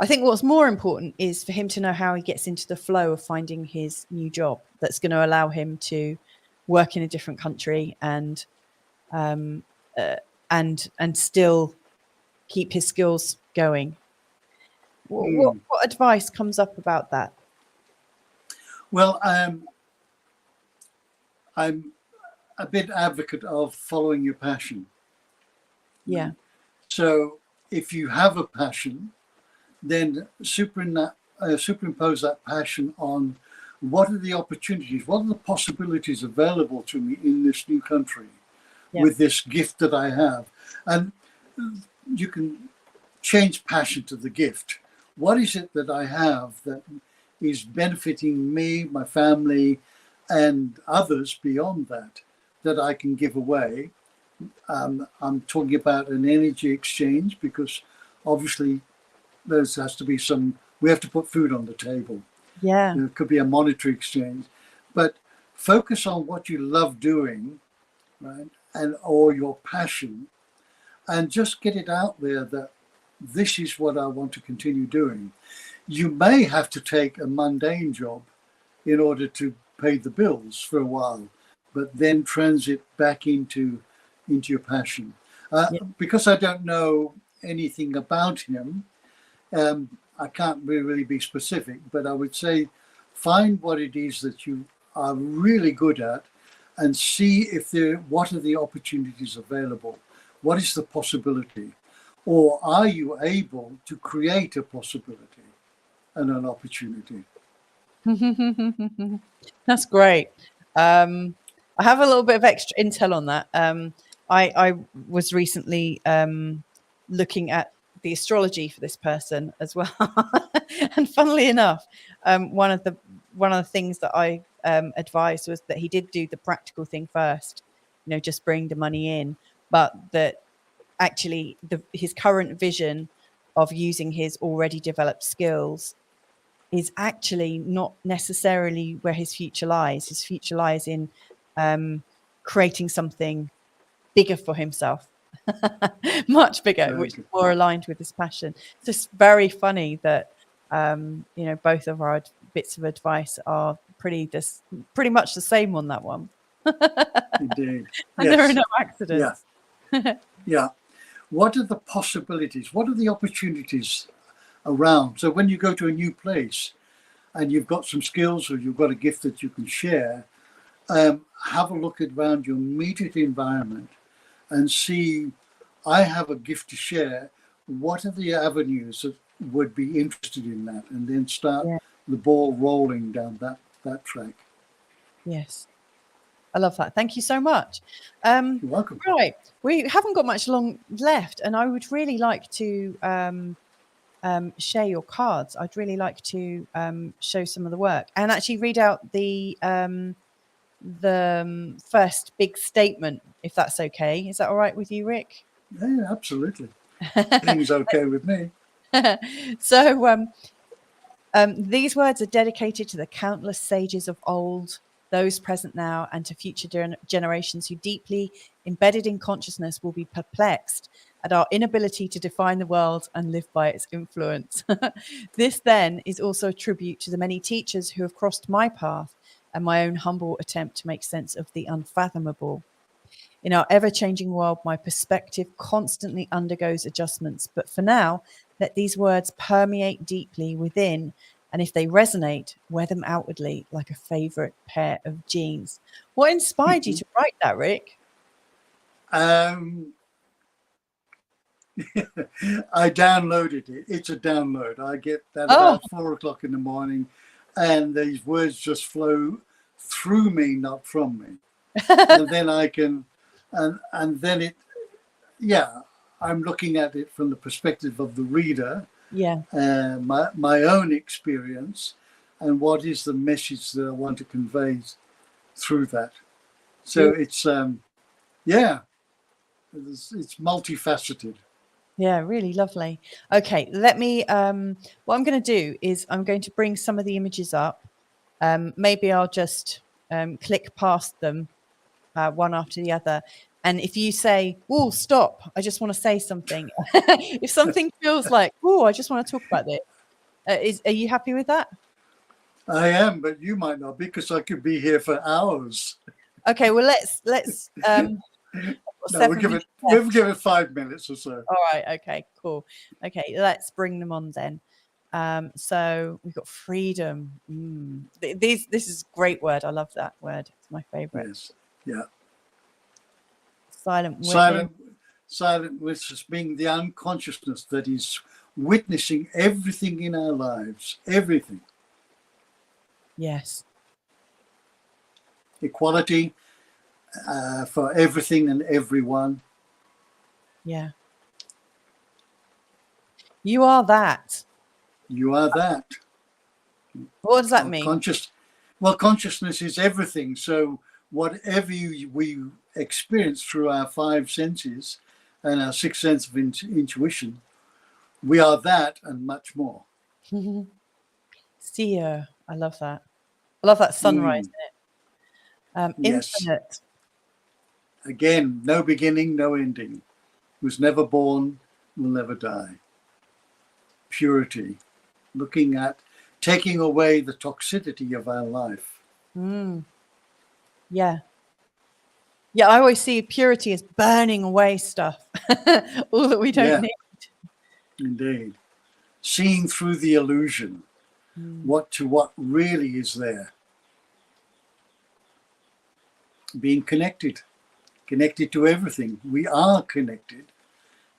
[SPEAKER 2] I think what's more important is for him to know how he gets into the flow of finding his new job that's going to allow him to work in a different country and still keep his skills going. What advice comes up about that?
[SPEAKER 1] Well, I'm a big advocate of following your passion.
[SPEAKER 2] Yeah.
[SPEAKER 1] So if you have a passion, then superimpose that passion on what are the opportunities, what are the possibilities available to me in this new country with this gift that I have. And you can change passion to the gift. What is it that I have that is benefiting me, my family, and others beyond that I can give away? I'm talking about an energy exchange, because obviously there has to be some We have to put food on the table.
[SPEAKER 2] Yeah.
[SPEAKER 1] It could be a monetary exchange, but focus on what you love doing, right? And or your passion, and just get it out there that this is what I want to continue doing. You may have to take a mundane job in order to pay the bills for a while, but then transit back into your passion. Because I don't know anything about him, I can't really be specific, but I would say find what it is that you are really good at and see what are the opportunities available. What is the possibility? Or are you able to create a possibility and an opportunity?
[SPEAKER 2] That's great. I have a little bit of extra intel on that. I was recently looking at the astrology for this person as well, and funnily enough, one of the things that I advised was that he did do the practical thing first, just bring the money in, but that actually his current vision of using his already developed skills is actually not necessarily where his future lies. His future lies in creating something bigger for himself, much bigger, which is more aligned with his passion. It's just very funny that both of our bits of advice are pretty much the same on that one.
[SPEAKER 1] Indeed.
[SPEAKER 2] And there are no accidents.
[SPEAKER 1] Yeah. What are the possibilities? What are the opportunities around? So when you go to a new place and you've got some skills or you've got a gift that you can share, have a look around your immediate environment and see, I have a gift to share. What are the avenues that would be interested in that? And then start the ball rolling down that track.
[SPEAKER 2] Yes. I love that. Thank you so much.
[SPEAKER 1] You're welcome.
[SPEAKER 2] Right. We haven't got much long left, and I would really like to share your cards. I'd really like to show some of the work and actually read out the first big statement, if that's okay. Is that all right with you, Rick?
[SPEAKER 1] Yeah, absolutely. Everything's okay with me.
[SPEAKER 2] So these words are dedicated to the countless sages of old, those present now, and to future generations who, deeply embedded in consciousness, will be perplexed at our inability to define the world and live by its influence. This then is also a tribute to the many teachers who have crossed my path and my own humble attempt to make sense of the unfathomable. In our ever-changing world, my perspective constantly undergoes adjustments, but for now, let these words permeate deeply within, and if they resonate, wear them outwardly like a favorite pair of jeans. What inspired you to write that, Rick?
[SPEAKER 1] I downloaded it. It's a download. I get that about 4 o'clock in the morning, and these words just flow through me, not from me. And then I can, and then it, I'm looking at it from the perspective of the reader.
[SPEAKER 2] Yeah.
[SPEAKER 1] My own experience, and what is the message that I want to convey through that. So it's multifaceted.
[SPEAKER 2] Yeah, really lovely. Okay, let me what I'm going to do is I'm going to bring some of the images up. Maybe I'll just click past them one after the other. And if you say, "Oh, stop, I just want to say something." If something feels like, "Oh, I just want to talk about this." Are you happy with that?
[SPEAKER 1] I am, but you might not, because I could be here for hours.
[SPEAKER 2] Okay, well let's
[SPEAKER 1] we'll give it 5 minutes or so.
[SPEAKER 2] All right, okay, cool. Okay, let's bring them on then. So we've got freedom. This is a great word. I love that word. It's my favorite.
[SPEAKER 1] Yes. Yeah.
[SPEAKER 2] Silent
[SPEAKER 1] witness, being the unconsciousness that is witnessing everything in our lives. Everything.
[SPEAKER 2] Yes.
[SPEAKER 1] Equality for everything and everyone.
[SPEAKER 2] Yeah. You are that.
[SPEAKER 1] You are that.
[SPEAKER 2] What does that mean?
[SPEAKER 1] Consciousness is everything. So whatever we experience through our 5 senses and our 6th sense of intuition, we are that and much more.
[SPEAKER 2] Seer. I love that. I love that sunrise
[SPEAKER 1] Mm,
[SPEAKER 2] in it.
[SPEAKER 1] yes.
[SPEAKER 2] Infinite.
[SPEAKER 1] Again, no beginning, no ending. Was never born, will never die. Purity. Looking at taking away the toxicity of our life.
[SPEAKER 2] Mm. Yeah. Yeah, I always see purity as burning away stuff, all that we don't
[SPEAKER 1] Yeah,
[SPEAKER 2] need.
[SPEAKER 1] indeed. Seeing through the illusion, what really is there. Being connected to everything. We are connected,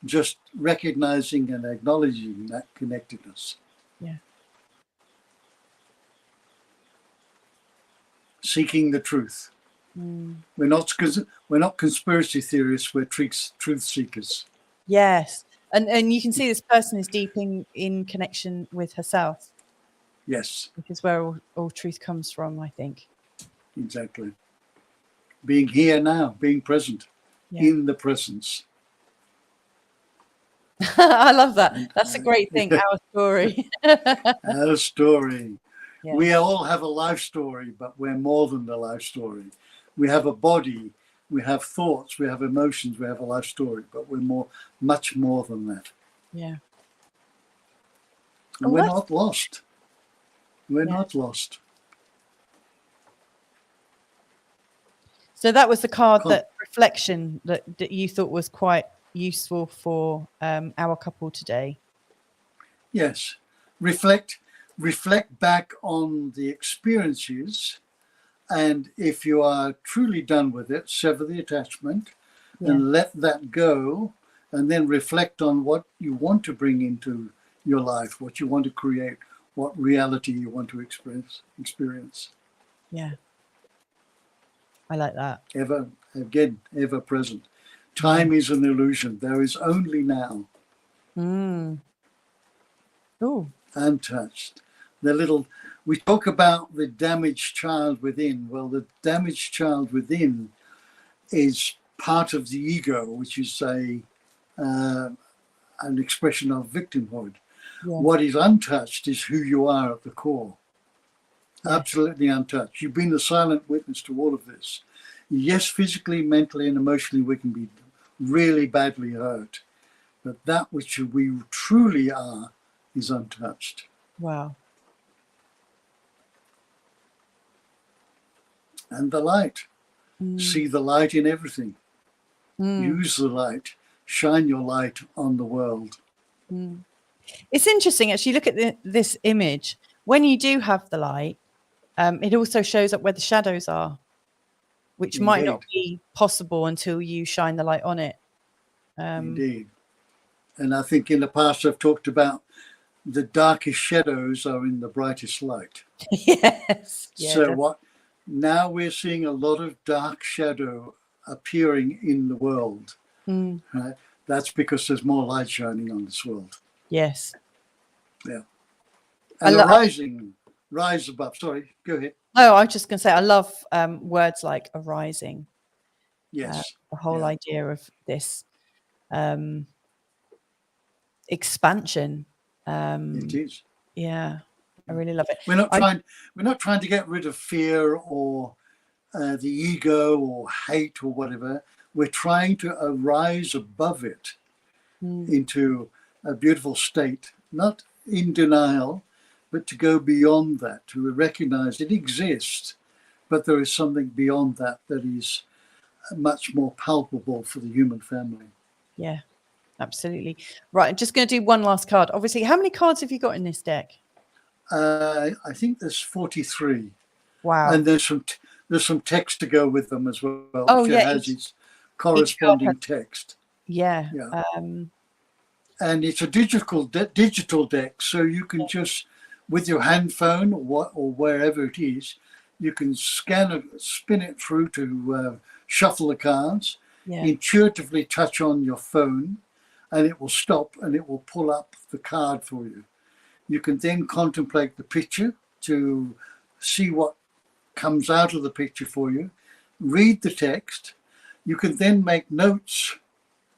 [SPEAKER 1] just recognizing and acknowledging that connectedness.
[SPEAKER 2] Yeah.
[SPEAKER 1] Seeking the truth. We're not conspiracy theorists, we're truth seekers.
[SPEAKER 2] Yes. And you can see this person is deep in connection with herself,
[SPEAKER 1] Yes,
[SPEAKER 2] which is where all truth comes from, I think.
[SPEAKER 1] exactly. Being here now, being present, in the presence.
[SPEAKER 2] I love that.
[SPEAKER 1] And,
[SPEAKER 2] That's a great thing. Our story.
[SPEAKER 1] our story.
[SPEAKER 2] Yeah.
[SPEAKER 1] We all have a life story, but we're more than the life story. We have a body, we have thoughts, we have emotions, we have a life story, but we're much more than that.
[SPEAKER 2] Yeah.
[SPEAKER 1] And we're not lost. We're not lost.
[SPEAKER 2] So that was the card, that reflection that you thought was quite useful for our couple today.
[SPEAKER 1] Yes. Reflect back on the experiences, and if you are truly done with it, sever the attachment and let that go, and then reflect on what you want to bring into your life, what you want to create, what reality you want to experience.
[SPEAKER 2] Yeah. I like that.
[SPEAKER 1] Ever present. Time is an illusion. There is only now.
[SPEAKER 2] Oh.
[SPEAKER 1] Untouched. We talk about the damaged child within. Well, the damaged child within is part of the ego, which is an expression of victimhood. Yeah. What is untouched is who you are at the core. Yeah. Absolutely untouched. You've been the silent witness to all of this. Yes, physically, mentally, and emotionally, we can be really badly hurt. But that which we truly are is untouched.
[SPEAKER 2] Wow.
[SPEAKER 1] And the light. See the light in everything. Use the light. Shine your light on the world.
[SPEAKER 2] It's interesting, actually. Look at this image. When you do have the light, it also shows up where the shadows are, which Indeed. Might not be possible until you shine the light on it.
[SPEAKER 1] Indeed. And I think in the past I've talked about the darkest shadows are in the brightest light.
[SPEAKER 2] Yes. Yeah,
[SPEAKER 1] so now we're seeing a lot of dark shadow appearing in the world. Right? That's because there's more light shining on this world.
[SPEAKER 2] Yes.
[SPEAKER 1] Yeah. And rise above. Sorry, go ahead.
[SPEAKER 2] No, I was just going to say, I love words like arising.
[SPEAKER 1] Yes.
[SPEAKER 2] The whole idea of this expansion.
[SPEAKER 1] It is.
[SPEAKER 2] Yeah, I really love it.
[SPEAKER 1] We're not trying to get rid of fear or the ego or hate or whatever. We're trying to arise above it into a beautiful state, not in denial, but to go beyond that, to recognize it exists, but there is something beyond that that is much more palpable for the human family.
[SPEAKER 2] Yeah, absolutely. Right, I'm just going to do one last card. Obviously, how many cards have you got in this deck?
[SPEAKER 1] I think there's 43.
[SPEAKER 2] Wow.
[SPEAKER 1] And there's some text to go with them as well.
[SPEAKER 2] Oh,
[SPEAKER 1] which has its corresponding text.
[SPEAKER 2] Yeah.
[SPEAKER 1] And it's a digital deck, so you can just, with your hand phone or wherever it is, you can spin it through to shuffle the cards, intuitively touch on your phone, and it will stop and it will pull up the card for you. You can then contemplate the picture to see what comes out of the picture for you, read the text. You can then make notes.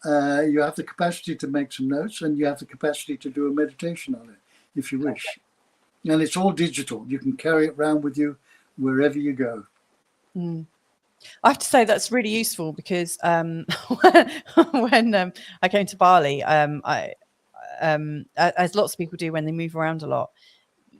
[SPEAKER 1] You have the capacity to make some notes, and you have the capacity to do a meditation on it if you wish. And it's all digital. You can carry it around with you wherever you go.
[SPEAKER 2] I have to say that's really useful because when I came to Bali, as lots of people do when they move around a lot,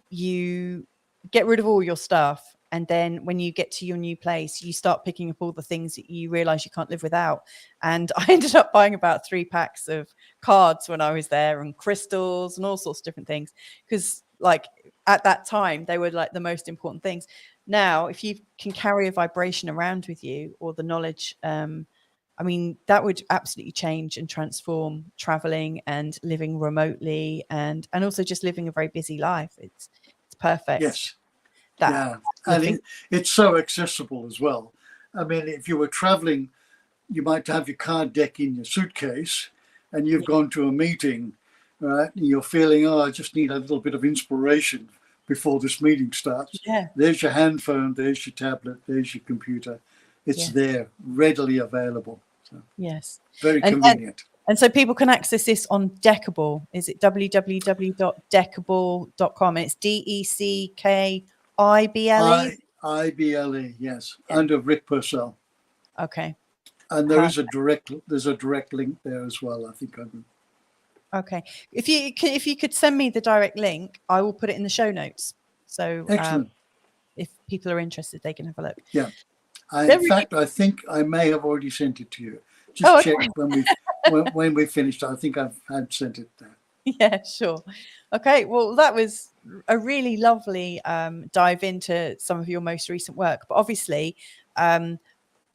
[SPEAKER 2] you get rid of all your stuff, and then when you get to your new place, you start picking up all the things that you realize you can't live without. And I ended up buying about 3 packs of cards when I was there, and crystals and all sorts of different things, because like at that time they were like the most important things. Now if you can carry a vibration around with you, or the knowledge, I mean, that would absolutely change and transform traveling and living remotely, and also just living a very busy life. It's perfect.
[SPEAKER 1] Yes. Yeah. And it's so accessible as well. I mean, if you were traveling, you might have your card deck in your suitcase, and you've gone to a meeting, right? And you're feeling, oh, I just need a little bit of inspiration before this meeting starts.
[SPEAKER 2] Yeah.
[SPEAKER 1] There's your hand phone, there's your tablet, there's your computer. It's there, readily available. So,
[SPEAKER 2] yes.
[SPEAKER 1] Very convenient.
[SPEAKER 2] And so people can access this on Deckable. Is it www.deckable.com? It's DECKIBLE?
[SPEAKER 1] IBLE, yes, under Rick Pursell.
[SPEAKER 2] Okay.
[SPEAKER 1] And there's a direct link there as well, I think.
[SPEAKER 2] Okay. If you could send me the direct link, I will put it in the show notes. So if people are interested, they can have a look.
[SPEAKER 1] Yeah. In fact, I think I may have already sent it to you. Just check when we finished. I think I've had sent it there.
[SPEAKER 2] Yeah, sure. Okay. Well, that was a really lovely dive into some of your most recent work. But obviously, you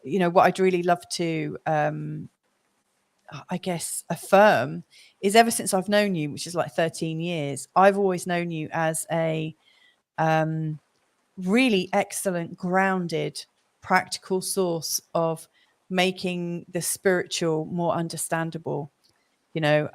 [SPEAKER 2] know, what I'd really love to, I guess, affirm is ever since I've known you, which is like 13 years, I've always known you as a really excellent, grounded, practical source of making the spiritual more understandable, you know,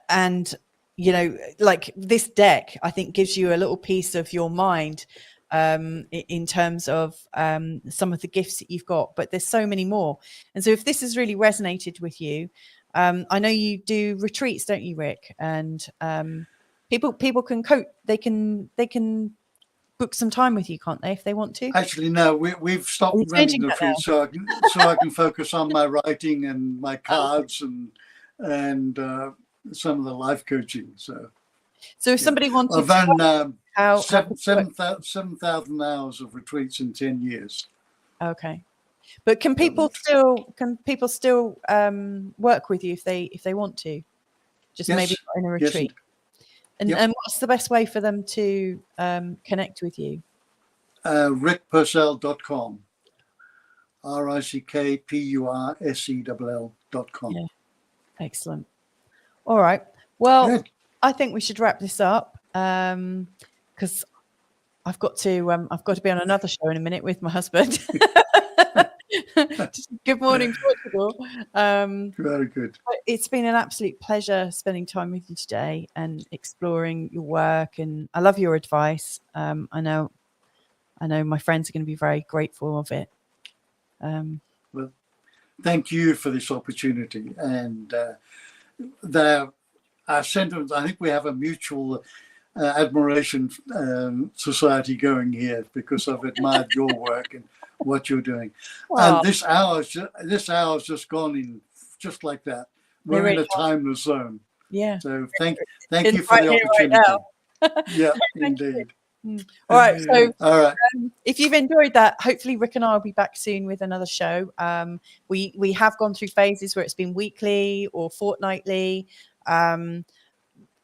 [SPEAKER 2] and you know, like this deck, I think gives you a little piece of your mind in terms of some of the gifts that you've got, but there's so many more. And so if this has really resonated with you, I know you do retreats, don't you, Rick? And people can cope. They can book some time with you, can't they, if they want to?
[SPEAKER 1] Actually, no, we've stopped running the retreats, so I can focus on my writing and my cards and some of the life coaching. So
[SPEAKER 2] if somebody wanted,
[SPEAKER 1] I've done 7,000 hours of retreats in 10 years. Okay.
[SPEAKER 2] But can people still work with you if they want to? Just maybe in a retreat.
[SPEAKER 1] Yes.
[SPEAKER 2] And what's the best way for them to connect with you?
[SPEAKER 1] rickpursell.com. RICKPURSELL.com.
[SPEAKER 2] Yeah. Excellent. All right. Well, good. I think we should wrap this up because I've got to be on another show in a minute with my husband. Good morning, Portugal.
[SPEAKER 1] Very good.
[SPEAKER 2] It's been an absolute pleasure spending time with you today and exploring your work, and I love your advice. I know my friends are going to be very grateful of it.
[SPEAKER 1] Well, thank you for this opportunity, and our sentiments. I think we have a mutual admiration society going here because I've admired your work and what you're doing. Wow. And this hour's just gone in just like that. We're in a timeless zone.
[SPEAKER 2] Yeah.
[SPEAKER 1] So thank you for the opportunity. Right yeah, indeed.
[SPEAKER 2] All right. So if you've enjoyed that, hopefully Rick and I will be back soon with another show. We have gone through phases where it's been weekly or fortnightly.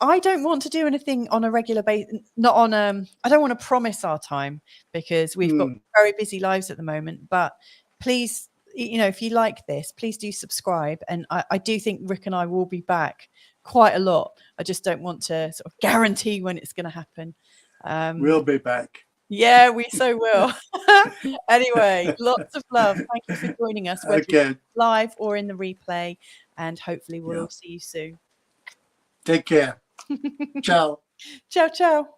[SPEAKER 2] I don't want to do anything on a regular basis, I don't want to promise our time because we've got very busy lives at the moment, but please, you know, if you like this, please do subscribe. And I do think Rick and I will be back quite a lot. I just don't want to sort of guarantee when it's going to happen.
[SPEAKER 1] We'll be back.
[SPEAKER 2] Yeah, we so will. Anyway, lots of love. Thank you for joining us, whether it's live or in the replay. And hopefully we'll all see you soon.
[SPEAKER 1] Take care. Ciao.
[SPEAKER 2] Ciao, ciao.